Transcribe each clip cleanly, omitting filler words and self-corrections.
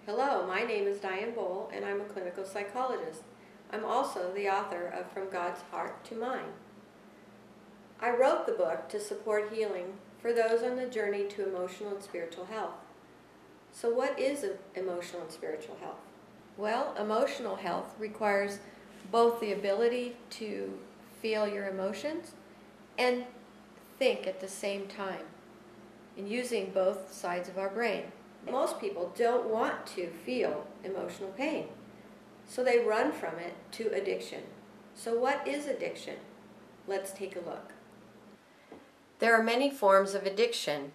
Hello, my name is Diane Boll and I'm a clinical psychologist. I'm also the author of From God's Heart to Mine. I wrote the book to support healing for those on the journey to emotional and spiritual health. So what is emotional and spiritual health? Well, emotional health requires both the ability to feel your emotions and think at the same time, and using both sides of our brain. Most people don't want to feel emotional pain, so they run from it to addiction. So what is addiction? Let's take a look. There are many forms of addiction,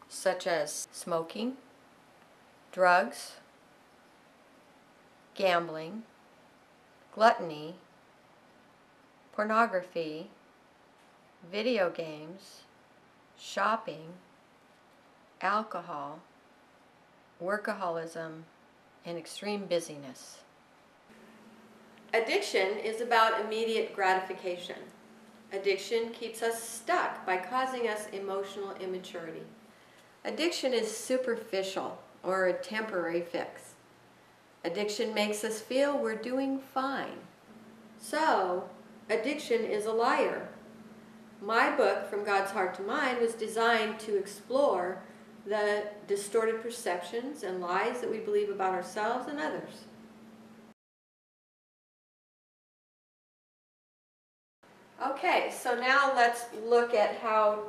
such as smoking, drugs, gambling, gluttony, pornography, video games, shopping, alcohol, workaholism, and extreme busyness. Addiction is about immediate gratification. Addiction keeps us stuck by causing us emotional immaturity. Addiction is superficial or a temporary fix. Addiction makes us feel we're doing fine. So, addiction is a liar. My book, From God's Heart to Mine, was designed to explore the distorted perceptions and lies that we believe about ourselves and others. Okay, so now let's look at how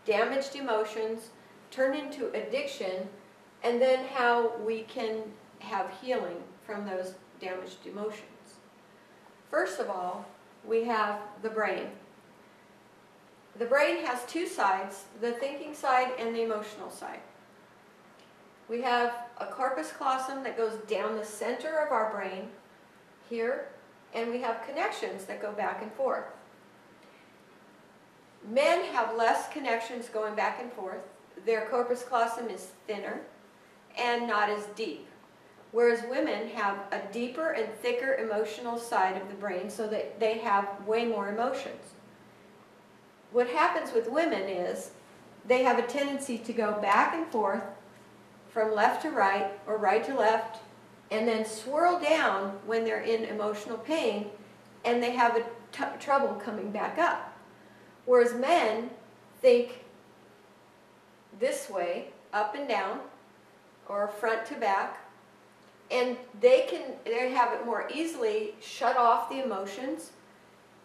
damaged emotions turn into addiction, and then how we can have healing from those damaged emotions. First of all, we have the brain. The brain has two sides, the thinking side and the emotional side. We have a corpus callosum that goes down the center of our brain here, and we have connections that go back and forth. Men have less connections going back and forth. Their corpus callosum is thinner and not as deep, whereas women have a deeper and thicker emotional side of the brain, so that they have way more emotions. What happens with women is they have a tendency to go back and forth from left to right or right to left, and then swirl down when they're in emotional pain, and they have trouble coming back up. Whereas men think this way, up and down, or front to back, and they have it more easily shut off the emotions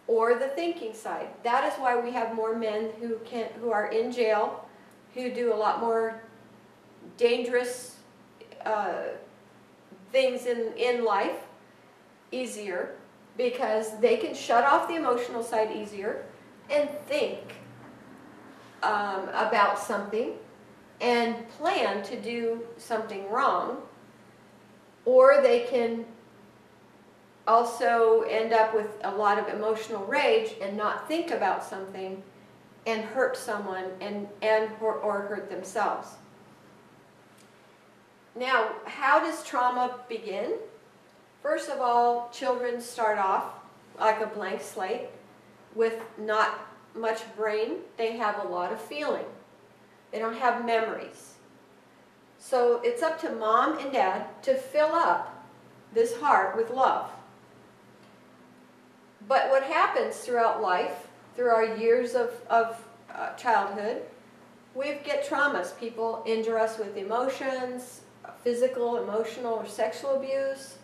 or the thinking side. That is why we have more men who are in jail, who do a lot more dangerous things in life easier, because they can shut off the emotional side easier and think about something and plan to do something wrong, or they can also end up with a lot of emotional rage and not think about something and hurt someone or hurt themselves. Now, how does trauma begin? First of all, children start off like a blank slate with not much brain. They have a lot of feeling. They don't have memories. So it's up to mom and dad to fill up this heart with love. But what happens throughout life, through our years of childhood, we get traumas. People injure us with emotions, physical, emotional, or sexual abuse,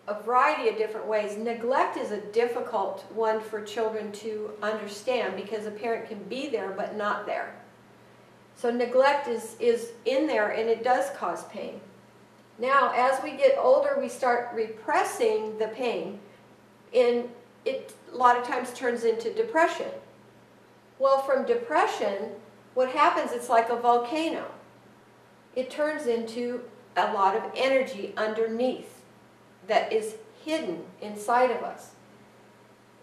a variety of different ways. Neglect is a difficult one for children to understand, because a parent can be there but not there. So neglect is in there, and it does cause pain. Now, as we get older, we start repressing the pain, and it a lot of times turns into depression. Well, from depression, what happens, it's like a volcano. It turns into a lot of energy underneath that is hidden inside of us.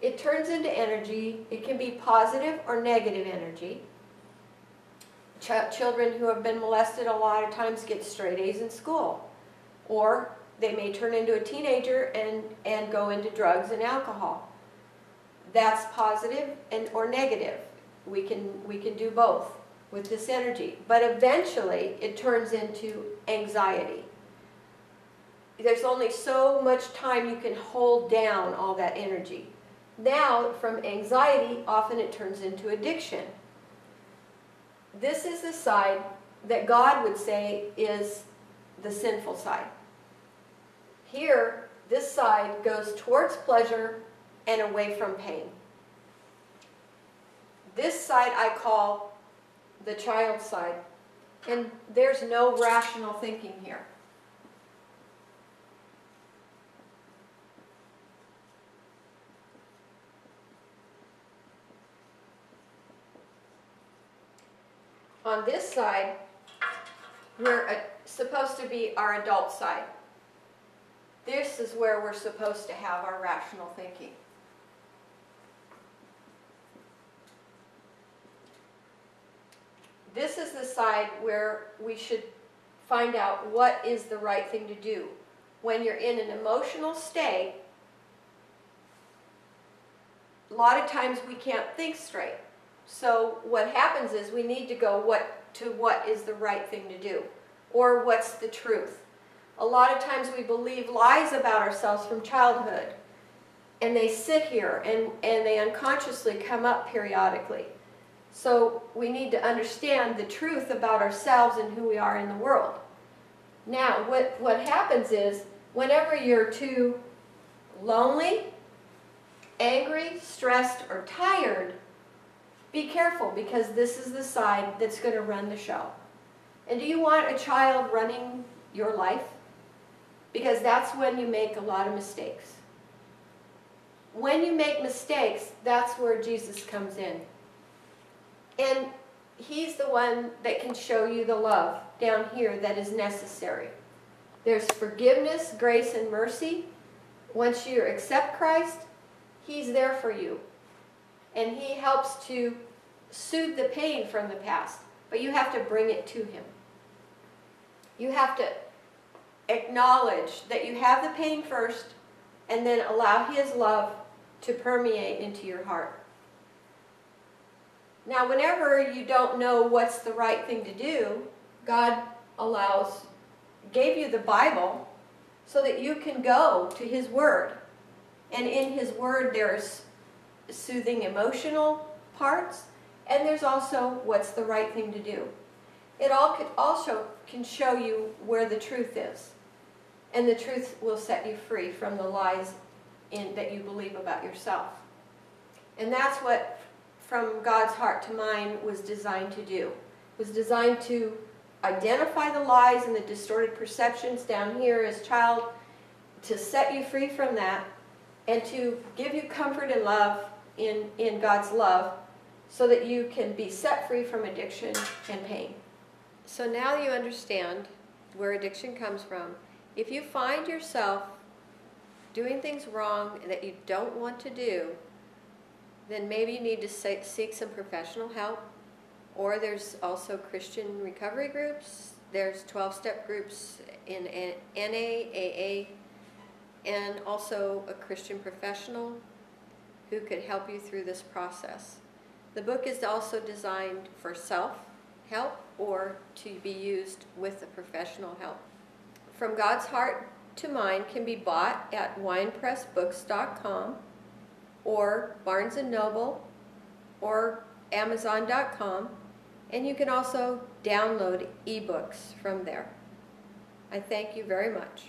It turns into energy. It can be positive or negative energy. Children who have been molested a lot of times get straight A's in school, or they may turn into a teenager and go into drugs and alcohol. That's positive or negative. We can do both with this energy, but eventually it turns into anxiety. there's only so much time you can hold down all that energy. Now, from anxiety, often it turns into addiction. This is the side that God would say is the sinful side. Here, this side goes towards pleasure and away from pain. This side I call the child side, and there's no rational thinking here. On this side, we're supposed to be our adult side. This is where we're supposed to have our rational thinking. This is the side where we should find out what is the right thing to do. When you're in an emotional state, a lot of times we can't think straight. So what happens is we need to go what is the right thing to do, or what's the truth. A lot of times we believe lies about ourselves from childhood, and they sit here and they unconsciously come up periodically. So we need to understand the truth about ourselves and who we are in the world. Now, what happens is, whenever you're too lonely, angry, stressed, or tired, be careful, because this is the side that's going to run the show. And do you want a child running your life? Because that's when you make a lot of mistakes. When you make mistakes, that's where Jesus comes in. And he's the one that can show you the love down here that is necessary. There's forgiveness, grace, and mercy. Once you accept Christ, he's there for you. And he helps to soothe the pain from the past. But you have to bring it to him. You have to acknowledge that you have the pain first, and then allow his love to permeate into your heart. Now, whenever you don't know what's the right thing to do, God gave you the Bible so that you can go to his word. And in his word there's soothing emotional parts, and there's also what's the right thing to do. It also can show you where the truth is. And the truth will set you free from the lies that you believe about yourself. And that's what From God's Heart to Mine was designed to do. It was designed to identify the lies and the distorted perceptions down here as child, to set you free from that, and to give you comfort and love in God's love, so that you can be set free from addiction and pain. So now you understand where addiction comes from. If you find yourself doing things wrong that you don't want to do, then maybe you need to seek some professional help. Or there's also Christian recovery groups. There's 12-step groups in NA, AA, and also a Christian professional who could help you through this process. The book is also designed for self-help or to be used with the professional help. From God's Heart to Mine can be bought at winepressbooks.com or Barnes & Noble or Amazon.com, and you can also download ebooks from there. I thank you very much.